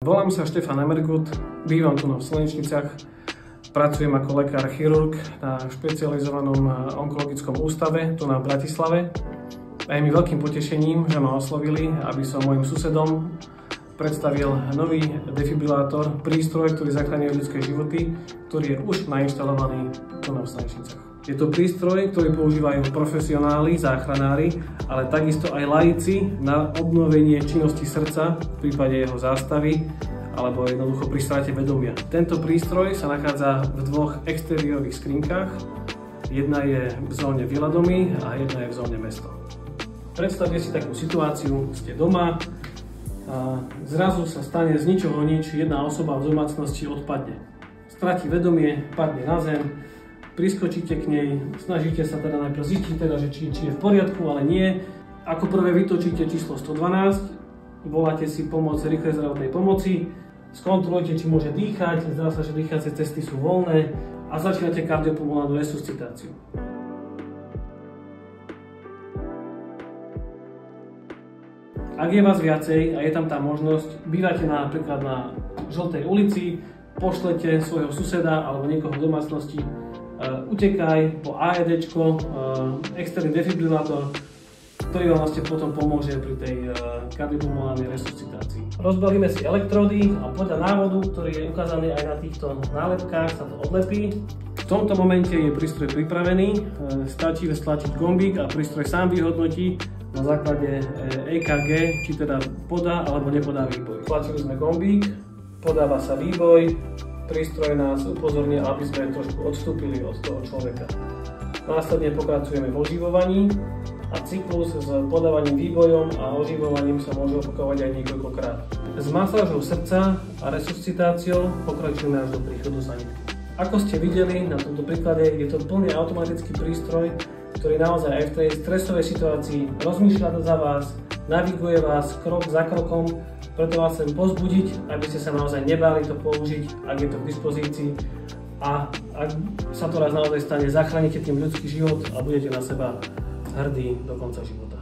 Volám sa Štefan Emergut, bývam tu v Slnečnicách, pracujem ako lekár-chirurg na špecializovanom onkologickom ústave tu na Bratislave. A je mi veľkým potešením, že ma oslovili, aby som mojim susedom predstavil nový defibrilátor, prístroj, ktorý zachraňuje ľudské životy, ktorý je už nainštalovaný tu na Slnečnicách. Je to prístroj, ktorý používajú profesionáli, záchranári, ale takisto aj laici na obnovenie činnosti srdca v prípade jeho zástavy alebo jednoducho pri strate vedomia. Tento prístroj sa nachádza v dvoch exteriérových skrinkách. Jedna je v zóne Vila Domy a jedna je v zóne Mesto. Predstavte si takú situáciu, ste doma a zrazu sa stane z ničoho nič, jedna osoba v domácnosti odpadne. Stratí vedomie, padne na zem, priskočíte k nej, snažíte sa teda najprv zistiť, že či je v poriadku, ale nie. Ako prvé vytočíte číslo 112, voláte si pomoc rýchlej zdravotnej pomoci, skontrolujte, či môže dýchať, zdá sa, že dýchacie cesty sú voľné a začínate kardiopulmonálnu resuscitáciu. Ak je vás viacej a je tam tá možnosť, bývate napríklad na Žltej ulici, pošlete svojho suseda alebo niekoho v domácnosti, utekaj po AEDčko, externý defibrilátor, ktorý vám vlastne potom pomôže pri tej kardiopulmonálnej resuscitácii. Rozbalíme si elektródy a podľa návodu, ktorý je ukázaný aj na týchto nálepkách, sa to odlepí. V tomto momente je prístroj pripravený, stačí stlačiť gombík a prístroj sám vyhodnotí na základe EKG, či teda podá alebo nepodá výboj. Stlačili sme gombík, podáva sa výboj, prístroj nás upozorní, aby sme trošku odstúpili od toho človeka. Následne pokračujeme v oživovaní a cyklus s podávaním výbojom a oživovaním sa môže opakovať aj niekoľkokrát. S masážou srdca a resuscitáciou pokračujeme až do príchodu sanitky. Ako ste videli na tomto príklade, je to plne automatický prístroj, ktorý naozaj aj v tej stresovej situácii rozmýšľa za vás, naviguje vás krok za krokom, preto vás chcem povzbudiť, aby ste sa naozaj nebáli to použiť, ak je to k dispozícii a ak sa to raz naozaj stane, zachránite tým ľudský život a budete na seba hrdí do konca života.